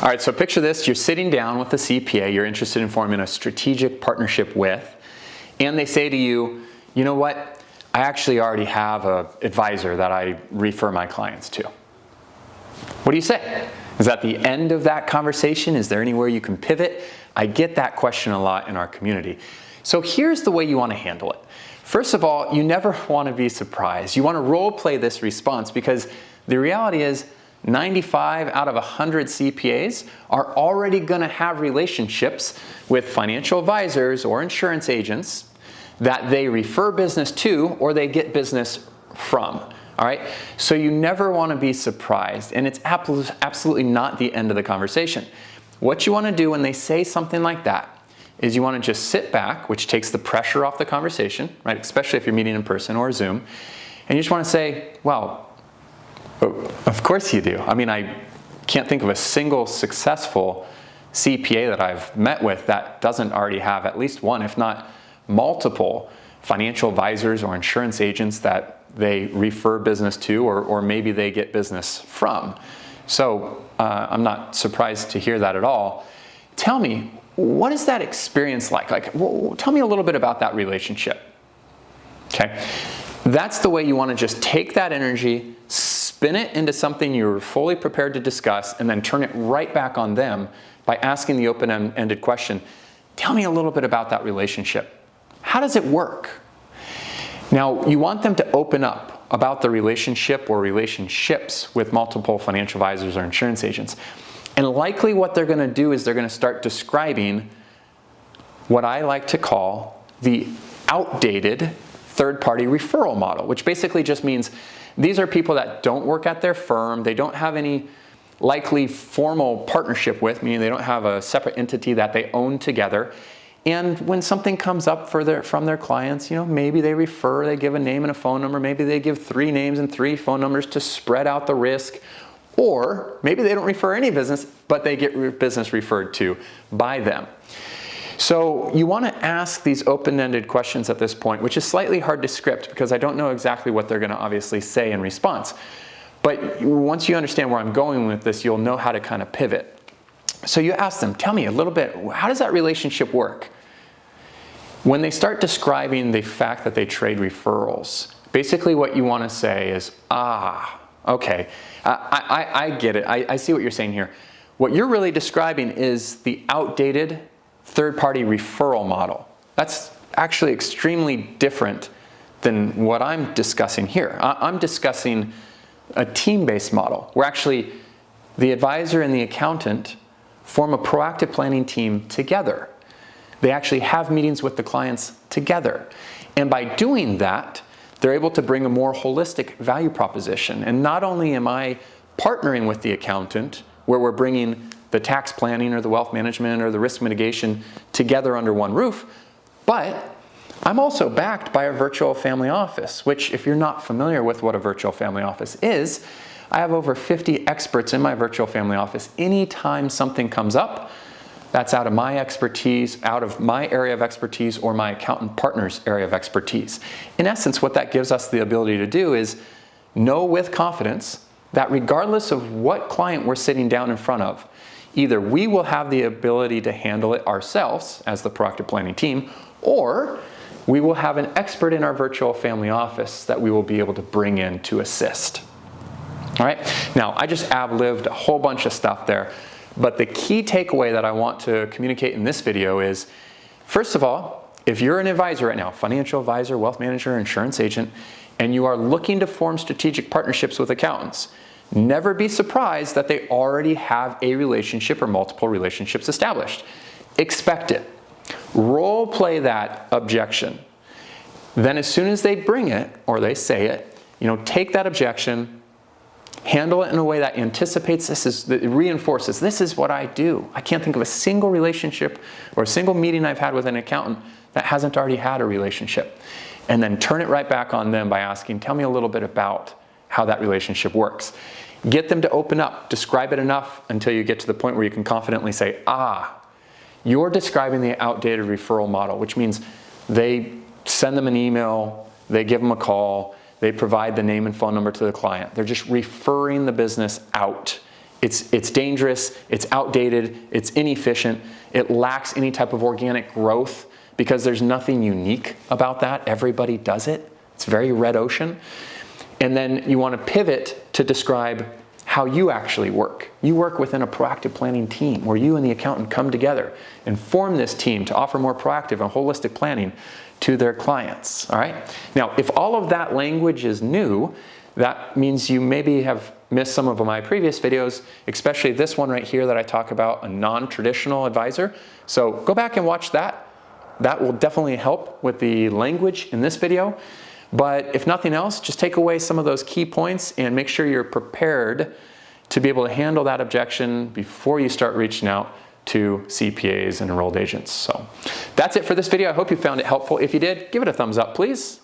All right, so picture this. You're sitting down with a CPA you're interested in forming a strategic partnership with, and they say to you, you know what? I actually already have an advisor that I refer my clients to. What do you say? Is that the end of that conversation? Is there anywhere you can pivot? I get that question a lot in our community. So here's the way you want to handle it. First of all, you never want to be surprised. You want to role play this response because the reality is 95 out of 100 CPAs are already going to have relationships with financial advisors or insurance agents that they refer business to or they get business from. All right, so you never want to be surprised, and it's absolutely not the end of the conversation. What you want to do when they say something like that is you want to just sit back, which takes the pressure off the conversation, right? Especially if you're meeting in person or Zoom, and you just want to say, well, of course you do. I mean, I can't think of a single successful CPA that I've met with that doesn't already have at least one, if not multiple, financial advisors or insurance agents that they refer business to, or maybe they get business from. So I'm not surprised to hear that at all. Tell me, what is that experience like? Tell me a little bit about that relationship. Okay, that's the way you want to just take that energy, spin it into something you're fully prepared to discuss, and then turn it right back on them by asking the open-ended question, tell me a little bit about that relationship. How does it work? Now, you want them to open up about the relationship or relationships with multiple financial advisors or insurance agents. And likely what they're going to do is they're going to start describing what I like to call the outdated third-party referral model, which basically just means these are people that don't work at their firm, they don't have any likely formal partnership with, meaning they don't have a separate entity that they own together. And when something comes up from their clients, maybe they refer, they give a name and a phone number, maybe they give 3 names and 3 phone numbers to spread out the risk, or maybe they don't refer any business, but they get business referred to by them. So you want to ask these open-ended questions at this point, which is slightly hard to script because I don't know exactly what they're going to obviously say in response. But once you understand where I'm going with this, you'll know how to kind of pivot. So you ask them, tell me a little bit, how does that relationship work? When they start describing the fact that they trade referrals, basically what you want to say is, okay, I get it. I see what you're saying here. What you're really describing is the outdated third-party referral model. That's actually extremely different than what I'm discussing here. I'm discussing a team-based model where actually the advisor and the accountant form a proactive planning team together. They actually have meetings with the clients together. And by doing that, they're able to bring a more holistic value proposition. And not only am I partnering with the accountant, where we're bringing the tax planning or the wealth management or the risk mitigation together under one roof, but I'm also backed by a virtual family office, which if you're not familiar with what a virtual family office is, I have over 50 experts in my virtual family office. Anytime something comes up that's out of my expertise, out of my area of expertise, or my accountant partner's area of expertise. In essence, what that gives us the ability to do is know with confidence that regardless of what client we're sitting down in front of, either we will have the ability to handle it ourselves as the proactive planning team, or we will have an expert in our virtual family office that we will be able to bring in to assist. All right, now I just ad-libbed a whole bunch of stuff there, but the key takeaway that I want to communicate in this video is, first of all, if you're an advisor right now, financial advisor, wealth manager, insurance agent, and you are looking to form strategic partnerships with accountants, never be surprised that they already have a relationship or multiple relationships established. Expect it. Role play that objection. Then as soon as they bring it or they say it, take that objection, handle it in a way that anticipates that reinforces, this is what I do. I can't think of a single relationship or a single meeting I've had with an accountant that hasn't already had a relationship. And then turn it right back on them by asking, tell me a little bit about how that relationship works. Get them to open up, describe it enough until you get to the point where you can confidently say, you're describing the outdated referral model, which means they send them an email, they give them a call, they provide the name and phone number to the client. They're just referring the business out. It's dangerous, it's outdated, it's inefficient, it lacks any type of organic growth because there's nothing unique about that. Everybody does it. It's very red ocean. And then you want to pivot to describe how you actually work. You work within a proactive planning team where you and the accountant come together and form this team to offer more proactive and holistic planning to their clients. All right? Now, if all of that language is new, that means you maybe have missed some of my previous videos, especially this one right here that I talk about, a non-traditional advisor. So go back and watch that. That will definitely help with the language in this video. But if nothing else, just take away some of those key points and make sure you're prepared to be able to handle that objection before you start reaching out to CPAs and enrolled agents. So that's it for this video. I hope you found it helpful. If you did, give it a thumbs up, please.